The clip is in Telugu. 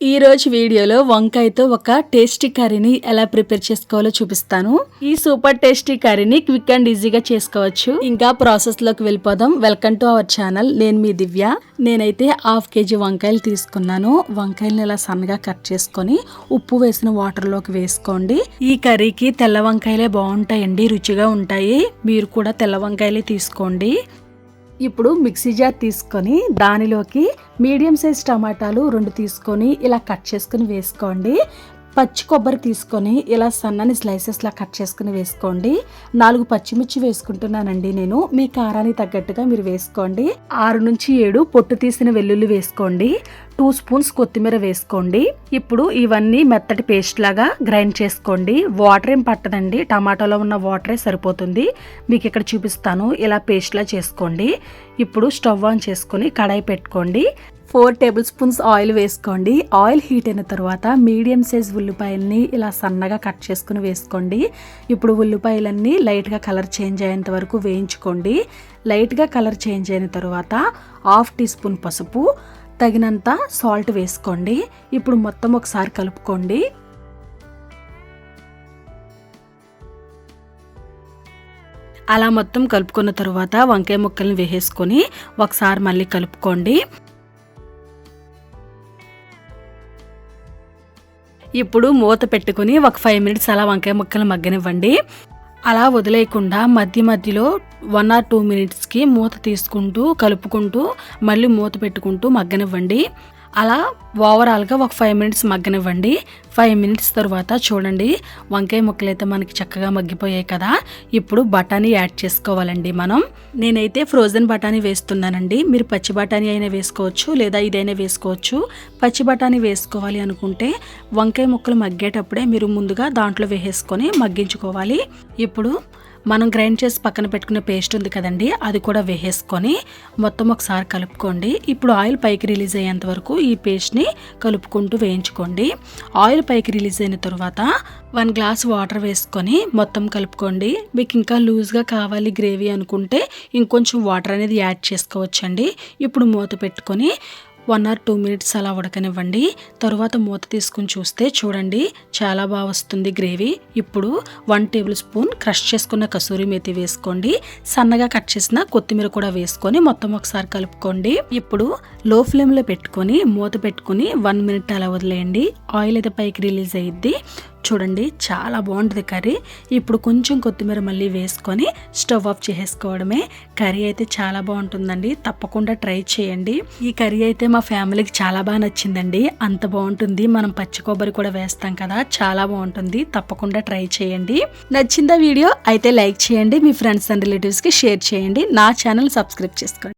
ఈ రోజు వీడియోలో వంకాయతో ఒక టేస్టీ కర్రీని ఎలా ప్రిపేర్ చేసుకోవాలో చూపిస్తాను. ఈ సూపర్ టేస్టీ కర్రీని క్విక్ అండ్ ఈజీగా చేసుకోవచ్చు. ఇంకా ప్రాసెస్ లోకి వెళ్ళిపోదాం. Welcome to our channel. నేను మీ దివ్య. నేనైతే హాఫ్ కేజీ వంకాయలు తీసుకున్నాను. వంకాయలను ఇలా సన్నగా కట్ చేసుకొని ఉప్పు వేసిన వాటర్ లోకి వేసుకోండి. ఈ కర్రీకి తెల్ల వంకాయలే బాగుంటాయండి, రుచిగా ఉంటాయి. మీరు కూడా తెల్ల వంకాయలే తీసుకోండి. ఇప్పుడు మిక్సీ జార్ తీసుకొని దానిలోకి మీడియం సైజ్ టమాటాలు 2 తీసుకొని ఇలా కట్ చేసుకుని వేసుకోండి. పచ్చి కొబ్బరి తీసుకొని ఇలా సన్నని స్లైసెస్లా కట్ చేసుకుని వేసుకోండి. 4 పచ్చిమిర్చి వేసుకుంటున్నానండి నేను. మీ కారానికి తగ్గట్టుగా మీరు వేసుకోండి. 6 నుంచి 7 పొట్టు తీసిన వెల్లుల్లి వేసుకోండి. 2 స్పూన్స్ కొత్తిమీర వేసుకోండి. ఇప్పుడు ఇవన్నీ మెత్తటి పేస్ట్ లాగా గ్రైండ్ చేసుకోండి. వాటర్ ఏం పట్టదండి, టమాటాలో ఉన్న వాటరే సరిపోతుంది. మీకు ఇక్కడ చూపిస్తాను. ఇలా పేస్ట్లా చేసుకోండి. ఇప్పుడు స్టవ్ ఆన్ చేసుకొని కడాయి పెట్టుకోండి. 4 టేబుల్ స్పూన్స్ ఆయిల్ వేసుకోండి. ఆయిల్ హీట్ అయిన తర్వాత మీడియం సైజ్ ఉల్లిపాయలని ఇలా సన్నగా కట్ చేసుకుని వేసుకోండి. ఇప్పుడు ఉల్లిపాయలన్నీ లైట్గా కలర్ చేంజ్ అయ్యేంత వరకు వేయించుకోండి. లైట్గా కలర్ చేంజ్ అయిన తర్వాత 1/2 టీ స్పూన్ పసుపు, తగినంత సాల్ట్ వేసుకోండి. ఇప్పుడు మొత్తం ఒకసారి కలుపుకోండి. అలా మొత్తం కలుపుకున్న తర్వాత వంకాయ ముక్కల్ని వేసేసుకొని ఒకసారి మళ్ళీ కలుపుకోండి. ఇప్పుడు మూత పెట్టుకుని ఒక 5 మినిట్స్ అలా వంకాయ ముక్కలు మగ్గనివ్వండి. అలా వదిలేయకుండా మధ్య మధ్యలో 1 or 2 మినిట్స్కి మూత తీసుకుంటూ కలుపుకుంటూ మళ్ళీ మూత పెట్టుకుంటూ మగ్గనివ్వండి. అలా ఓవరాల్గా ఒక 5 మినిట్స్ మగ్గనివ్వండి. 5 మినిట్స్ తర్వాత చూడండి, వంకాయ ముక్కలు అయితే మనకి చక్కగా మగ్గిపోయాయి కదా. ఇప్పుడు బఠానీ యాడ్ చేసుకోవాలండి మనం. నేనైతే ఫ్రోజన్ బఠానీ వేస్తున్నానండి. మీరు పచ్చి బఠానీ అయినా వేసుకోవచ్చు, లేదా ఇదైనా వేసుకోవచ్చు. పచ్చి బఠానీ వేసుకోవాలి అనుకుంటే వంకాయ ముక్కలు మగ్గేటప్పుడే మీరు ముందుగా దాంట్లో వేసేసుకొని మగ్గించుకోవాలి. ఇప్పుడు మనం గ్రైండ్ చేసి పక్కన పెట్టుకునే పేస్ట్ ఉంది కదండి, అది కూడా వేసేసుకొని మొత్తం ఒకసారి కలుపుకోండి. ఇప్పుడు ఆయిల్ పైకి రిలీజ్ అయ్యేంత వరకు ఈ పేస్ట్ని కలుపుకుంటూ వేయించుకోండి. ఆయిల్ పైకి రిలీజ్ అయిన తర్వాత 1 గ్లాస్ వాటర్ వేసుకొని మొత్తం కలుపుకోండి. మీకు ఇంకా లూజ్గా కావాలి గ్రేవీ అనుకుంటే ఇంకొంచెం వాటర్ అనేది యాడ్ చేసుకోవచ్చండి. ఇప్పుడు మూత పెట్టుకొని 1 or 2 మినిట్స్ అలా ఉడకనివ్వండి. తరువాత మూత తీసుకుని చూస్తే చూడండి, చాలా బాగా వస్తుంది గ్రేవీ. ఇప్పుడు 1 టేబుల్ స్పూన్ క్రష్ చేసుకున్న కసూరి మేతి వేసుకోండి. సన్నగా కట్ చేసిన కొత్తిమీర కూడా వేసుకొని మొత్తం ఒకసారి కలుపుకోండి. ఇప్పుడు లో ఫ్లేమ్లో పెట్టుకొని మూత పెట్టుకుని 1 మినిట్ అలా వదిలేయండి. ఆయిల్ అయితే పైకి రిలీజ్ అయ్యిద్ది. చూడండి, చాలా బాగుంటుంది కర్రీ. ఇప్పుడు కొంచెం కొత్తిమీర మళ్ళీ వేసుకొని స్టవ్ ఆఫ్ చేసేసుకోవడమే. కర్రీ అయితే చాలా బాగుంటుందండి, తప్పకుండా ట్రై చేయండి. ఈ కర్రీ అయితే మా ఫ్యామిలీకి చాలా బాగా నచ్చిందండి. అంత బాగుంటుంది. మనం పచ్చి కొబ్బరి కూడా వేస్తాం కదా, చాలా బాగుంటుంది. తప్పకుండా ట్రై చేయండి. నచ్చిందా వీడియో అయితే లైక్ చేయండి. మీ ఫ్రెండ్స్ అండ్ రిలేటివ్స్కి షేర్ చేయండి. నా ఛానల్ సబ్స్క్రైబ్ చేసుకోండి.